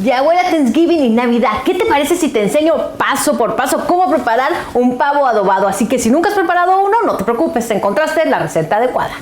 Ya huele a Thanksgiving y Navidad. ¿Qué te parece si te enseño paso por paso cómo preparar un pavo adobado? Así que si nunca has preparado uno, no te preocupes, encontraste la receta adecuada.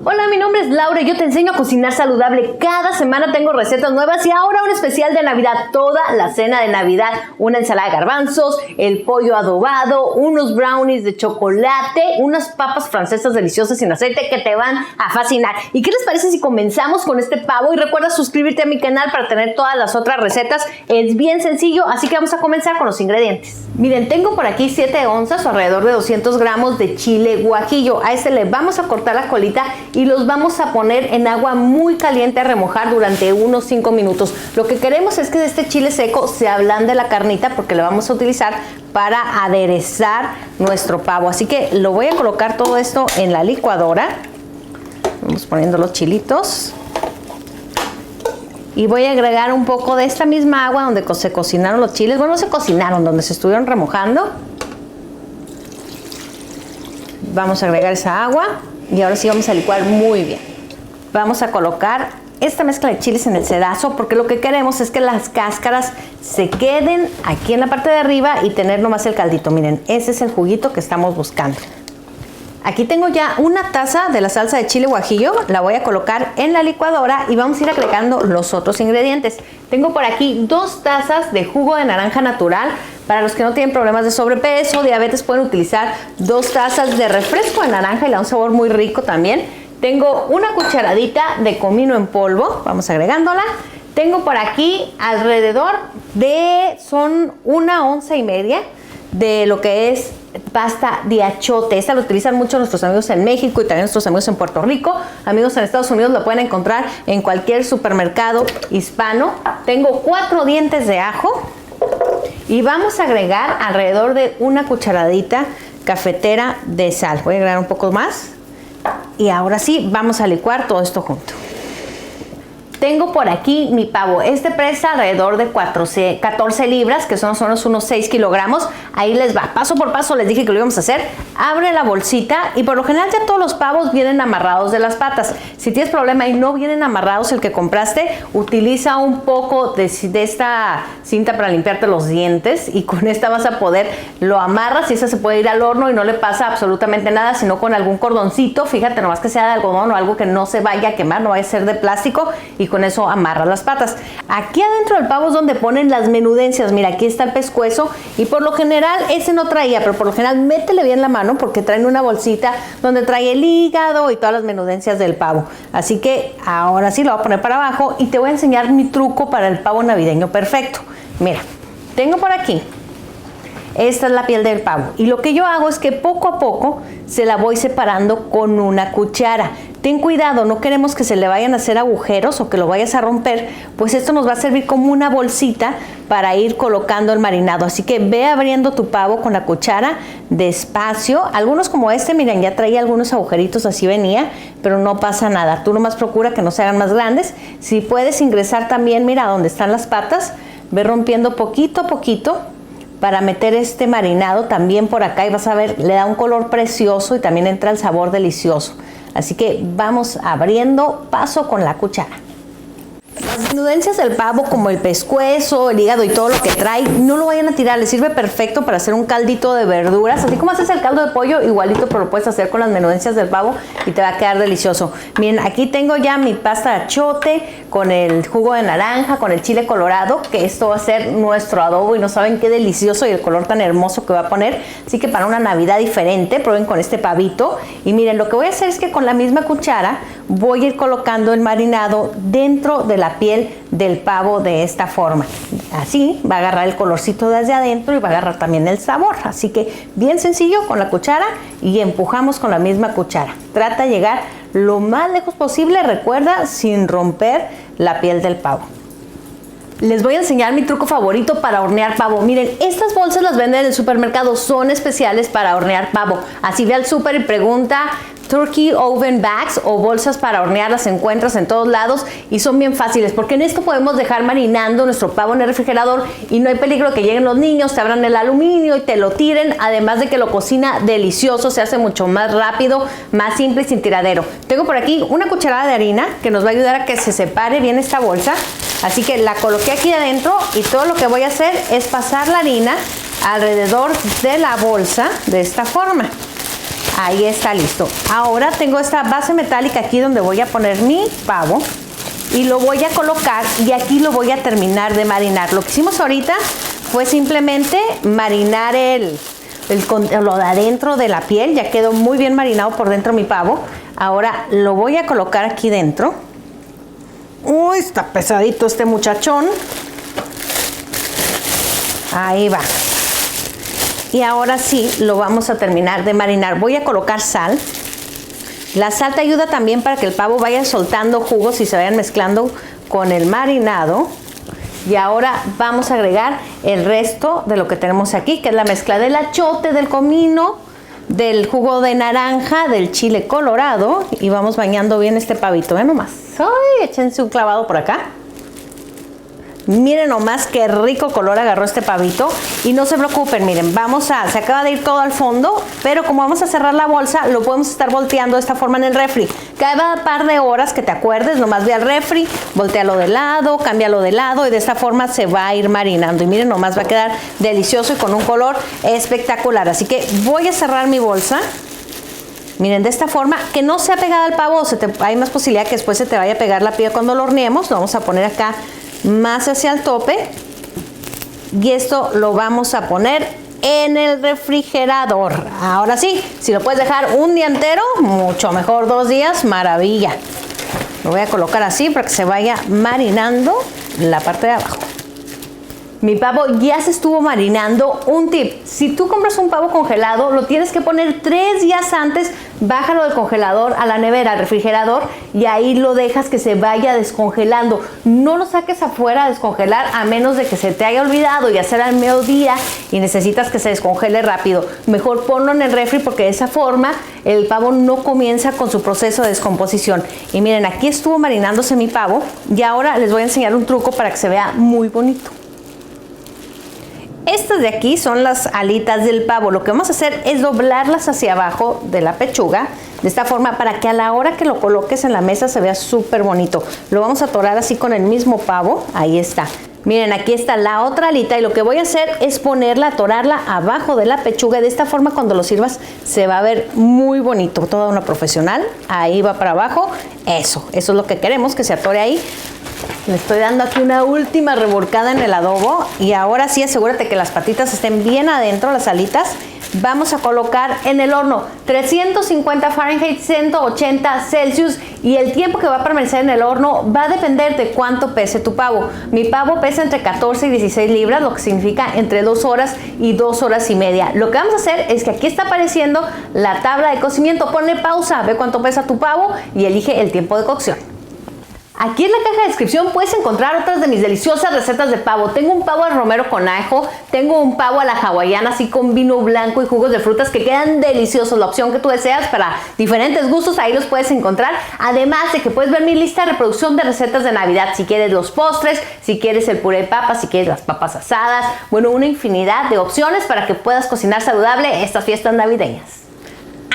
Hola, mi nombre es Laura y yo te enseño a cocinar saludable. Cada semana tengo recetas nuevas y ahora un especial de Navidad, toda la cena de Navidad. Una ensalada de garbanzos, el pollo adobado, unos brownies de chocolate, unas papas francesas deliciosas sin aceite que te van a fascinar. ¿Y qué les parece si comenzamos con este pavo? Y recuerda suscribirte a mi canal para tener todas las otras recetas. Es bien sencillo, así que vamos a comenzar con los ingredientes. Miren, tengo por aquí 7 onzas o alrededor de 200 gramos de chile guajillo. A este le vamos a cortar la colita y los vamos a poner en agua muy caliente a remojar durante unos 5 minutos. Lo que queremos es que de este chile seco se ablande la carnita porque lo vamos a utilizar para aderezar nuestro pavo. Así que lo voy a colocar todo esto en la licuadora. Vamos poniendo los chilitos. Y voy a agregar un poco de esta misma agua donde se cocinaron los chiles. Bueno, no se cocinaron, donde se estuvieron remojando. Vamos a agregar esa agua. Y ahora sí vamos a licuar muy bien. Vamos a colocar esta mezcla de chiles en el sedazo porque lo que queremos es que las cáscaras se queden aquí en la parte de arriba y tener nomás el caldito. Miren, ese es el juguito que estamos buscando. Aquí tengo ya una taza de la salsa de chile guajillo, la voy a colocar en la licuadora y vamos a ir agregando los otros ingredientes. Tengo por aquí 2 tazas de jugo de naranja natural. Para los que no tienen problemas de sobrepeso, diabetes, pueden utilizar 2 tazas de refresco de naranja y le da un sabor muy rico también. Tengo una cucharadita de comino en polvo, vamos agregándola. Tengo por aquí alrededor de, son 1,5 onzas de lo que es pasta de achote. Esta lo utilizan mucho nuestros amigos en México y también nuestros amigos en Puerto Rico. Amigos en Estados Unidos lo pueden encontrar en cualquier supermercado hispano. Tengo 4 dientes de ajo y vamos a agregar alrededor de una cucharadita cafetera de sal. Voy a agregar un poco más y ahora sí vamos a licuar todo esto junto. Tengo por aquí mi pavo. Este pesa alrededor de 14 libras, que son unos 6 kilogramos. Ahí les va. Paso por paso les dije que lo íbamos a hacer. Abre la bolsita y por lo general ya todos los pavos vienen amarrados de las patas. Si tienes problema y no vienen amarrados el que compraste, utiliza un poco de esta cinta para limpiarte los dientes y con esta vas a poder, lo amarras y esa se puede ir al horno y no le pasa absolutamente nada, sino con algún cordoncito. Fíjate, nomás que sea de algodón o algo que no se vaya a quemar, no vaya a ser de plástico y con eso amarras las patas. Aquí adentro del pavo es donde ponen las menudencias. Mira, aquí está el pescuezo y por lo general ese no traía, pero por lo general métele bien la mano porque traen una bolsita donde trae el hígado y todas las menudencias del pavo. Así que ahora sí lo voy a poner para abajo y te voy a enseñar mi truco para el pavo navideño perfecto. Mira, tengo por aquí, esta es la piel del pavo y lo que yo hago es que poco a poco se la voy separando con una cuchara. Ten cuidado, no queremos que se le vayan a hacer agujeros o que lo vayas a romper, pues esto nos va a servir como una bolsita para ir colocando el marinado. Así que ve abriendo tu pavo con la cuchara despacio. Algunos como este, miren, ya traía algunos agujeritos, así venía, pero no pasa nada. Tú nomás procura que no se hagan más grandes. Si puedes ingresar también, mira, donde están las patas, ve rompiendo poquito a poquito para meter este marinado también por acá y vas a ver, le da un color precioso y también entra el sabor delicioso. Así que vamos abriendo paso con la cuchara. Las menudencias del pavo, como el pescuezo, el hígado y todo lo que trae, no lo vayan a tirar, les sirve perfecto para hacer un caldito de verduras, así como haces el caldo de pollo, igualito, pero lo puedes hacer con las menudencias del pavo y te va a quedar delicioso. Miren, aquí tengo ya mi pasta de achote con el jugo de naranja, con el chile colorado, que esto va a ser nuestro adobo y no saben qué delicioso y el color tan hermoso que va a poner. Así que para una Navidad diferente, prueben con este pavito. Y miren, lo que voy a hacer es que con la misma cuchara voy a ir colocando el marinado dentro de la piel del pavo de esta forma. Así va a agarrar el colorcito desde adentro y va a agarrar también el sabor. Así que bien sencillo con la cuchara y empujamos con la misma cuchara. Trata de llegar lo más lejos posible, recuerda, sin romper la piel del pavo. Les voy a enseñar mi truco favorito para hornear pavo. Miren, estas bolsas las venden en el supermercado, son especiales para hornear pavo. Así ve al súper y pregunta Turkey Oven Bags o bolsas para hornear, las encuentras en todos lados y son bien fáciles porque en esto podemos dejar marinando nuestro pavo en el refrigerador y no hay peligro que lleguen los niños, te abran el aluminio y te lo tiren, además de que lo cocina delicioso, se hace mucho más rápido, más simple y sin tiradero. Tengo por aquí una cucharada de harina que nos va a ayudar a que se separe bien esta bolsa, así que la coloqué aquí adentro y todo lo que voy a hacer es pasar la harina alrededor de la bolsa de esta forma. Ahí está listo. Ahora tengo esta base metálica aquí donde voy a poner mi pavo y lo voy a colocar y aquí lo voy a terminar de marinar. Lo que hicimos ahorita fue simplemente marinar lo de adentro de la piel. Ya quedó muy bien marinado por dentro mi pavo. Ahora lo voy a colocar aquí dentro. Uy, está pesadito este muchachón. Ahí va. Y ahora sí lo vamos a terminar de marinar. Voy a colocar sal. La sal te ayuda también para que el pavo vaya soltando jugos y se vayan mezclando con el marinado. Y ahora vamos a agregar el resto de lo que tenemos aquí, que es la mezcla del achiote, del comino, del jugo de naranja, del chile colorado. Y vamos bañando bien este pavito. Vean nomás. ¡Ay! Échense un clavado por acá. Miren nomás qué rico color agarró este pavito. Y no se preocupen, miren, se acaba de ir todo al fondo, pero como vamos a cerrar la bolsa, lo podemos estar volteando de esta forma en el refri. Cada par de horas que te acuerdes, nomás ve al refri, voltealo de lado, cámbialo de lado y de esta forma se va a ir marinando. Y miren, nomás va a quedar delicioso y con un color espectacular. Así que voy a cerrar mi bolsa. Miren, de esta forma, que no sea pegada al pavo, hay más posibilidad que después se te vaya a pegar la piel cuando lo horneemos. Lo vamos a poner acá más hacia el tope y esto lo vamos a poner en el refrigerador. Ahora sí, si lo puedes dejar un día entero, mucho mejor, 2 días, maravilla. Lo voy a colocar así para que se vaya marinando la parte de abajo. Mi pavo ya se estuvo marinando. Un tip, si tú compras un pavo congelado, lo tienes que poner 3 días antes, bájalo del congelador a la nevera, al refrigerador, y ahí lo dejas que se vaya descongelando. No lo saques afuera a descongelar a menos de que se te haya olvidado y hacer al mediodía y necesitas que se descongele rápido. Mejor ponlo en el refri porque de esa forma el pavo no comienza con su proceso de descomposición. Y miren, aquí estuvo marinándose mi pavo y ahora les voy a enseñar un truco para que se vea muy bonito. Estas de aquí son las alitas del pavo. Lo que vamos a hacer es doblarlas hacia abajo de la pechuga, de esta forma, para que a la hora que lo coloques en la mesa se vea súper bonito. Lo vamos a atorar así con el mismo pavo. Ahí está. Miren, aquí está la otra alita y lo que voy a hacer es ponerla, atorarla abajo de la pechuga. De esta forma, cuando lo sirvas, se va a ver muy bonito. Toda una profesional. Ahí va para abajo. Eso es lo que queremos, que se atore ahí. Le estoy dando aquí una última revolcada en el adobo y ahora sí asegúrate que las patitas estén bien adentro, las alitas. Vamos a colocar en el horno 350 Fahrenheit, 180 Celsius y el tiempo que va a permanecer en el horno va a depender de cuánto pese tu pavo. Mi pavo pesa entre 14 y 16 libras, lo que significa entre 2 horas y 2 horas y media. Lo que vamos a hacer es que aquí está apareciendo la tabla de cocimiento. Ponle pausa, ve cuánto pesa tu pavo y elige el tiempo de cocción. Aquí en la caja de descripción puedes encontrar otras de mis deliciosas recetas de pavo. Tengo un pavo al romero con ajo, tengo un pavo a la hawaiana así con vino blanco y jugos de frutas que quedan deliciosos. La opción que tú deseas para diferentes gustos, ahí los puedes encontrar. Además de que puedes ver mi lista de reproducción de recetas de Navidad. Si quieres los postres, si quieres el puré de papas, si quieres las papas asadas. Bueno, una infinidad de opciones para que puedas cocinar saludable estas fiestas navideñas.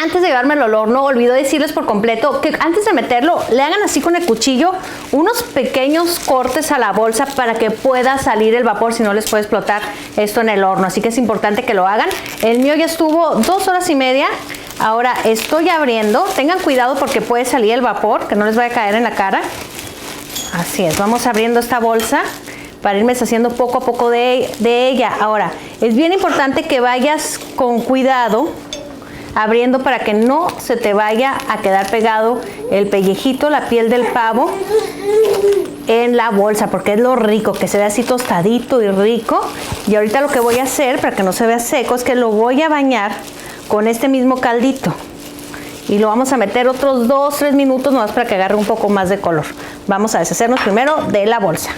Antes de llevármelo al horno, olvidó decirles por completo que antes de meterlo, le hagan así con el cuchillo unos pequeños cortes a la bolsa para que pueda salir el vapor, si no les puede explotar esto en el horno. Así que es importante que lo hagan. El mío ya estuvo 2 horas y media. Ahora estoy abriendo. Tengan cuidado porque puede salir el vapor, que no les vaya a caer en la cara. Así es, vamos abriendo esta bolsa para irme haciendo poco a poco de ella. Ahora, es bien importante que vayas con cuidado abriendo para que no se te vaya a quedar pegado el pellejito, la piel del pavo en la bolsa, porque es lo rico, que se vea así tostadito y rico. Y ahorita lo que voy a hacer para que no se vea seco es que lo voy a bañar con este mismo caldito y lo vamos a meter otros 2-3 minutos nomás para que agarre un poco más de color. Vamos a deshacernos primero de la bolsa.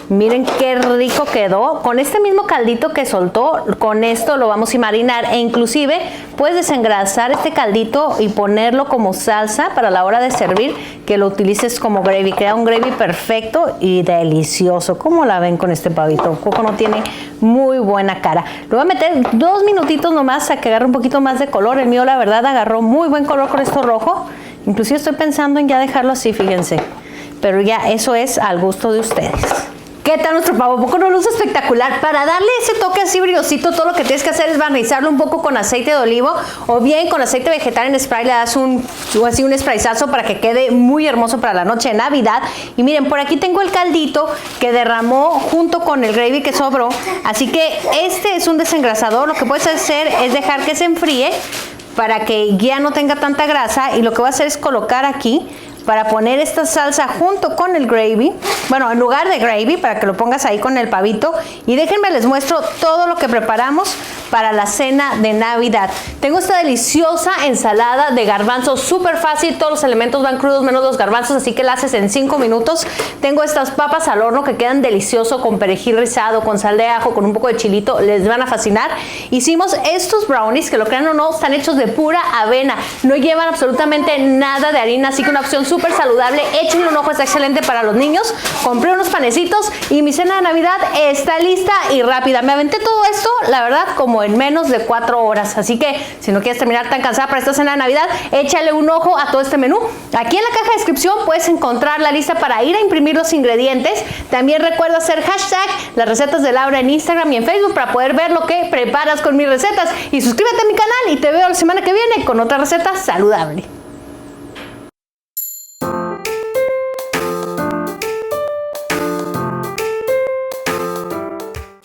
Miren qué rico quedó. Con este mismo caldito que soltó, con esto lo vamos a marinar. E inclusive puedes desengrasar este caldito y ponerlo como salsa para la hora de servir, que lo utilices como gravy. Queda un gravy perfecto y delicioso. ¿Cómo la ven con este pavito? Coco no tiene muy buena cara. Lo voy a meter 2 minutitos nomás a que agarre un poquito más de color. El mío, la verdad, agarró muy buen color con esto rojo. Inclusive estoy pensando en ya dejarlo así, fíjense. Pero ya eso es al gusto de ustedes. ¿Qué tal nuestro pavo? ¿Poco no luce espectacular? Para darle ese toque así brillosito, todo lo que tienes que hacer es barnizarlo un poco con aceite de olivo o bien con aceite vegetal en spray. Le das un sprayzazo para que quede muy hermoso para la noche de Navidad. Y miren, por aquí tengo el caldito que derramó junto con el gravy que sobró. Así que este es un desengrasador. Lo que puedes hacer es dejar que se enfríe para que ya no tenga tanta grasa. Y lo que voy a hacer es colocar aquí para poner esta salsa junto con el gravy, bueno, en lugar de gravy, para que lo pongas ahí con el pavito. Y déjenme les muestro todo lo que preparamos para la cena de Navidad. Tengo esta deliciosa ensalada de garbanzos, súper fácil, todos los elementos van crudos menos los garbanzos, así que la haces en 5 minutos. Tengo estas papas al horno que quedan delicioso con perejil rizado, con sal de ajo, con un poco de chilito, les van a fascinar. Hicimos estos brownies, que lo crean o no, están hechos de pura avena, no llevan absolutamente nada de harina, así que una opción súper saludable. Échenle un ojo, está excelente para los niños. Compré unos panecitos y mi cena de Navidad está lista y rápida. Me aventé todo esto, la verdad, como en menos de 4 horas. Así que si no quieres terminar tan cansada para esta cena de Navidad, échale un ojo a todo este menú. Aquí en la caja de descripción puedes encontrar la lista para ir a imprimir los ingredientes. También recuerda hacer hashtag las recetas de Laura en Instagram y en Facebook para poder ver lo que preparas con mis recetas. Y suscríbete a mi canal y te veo la semana que viene con otra receta saludable.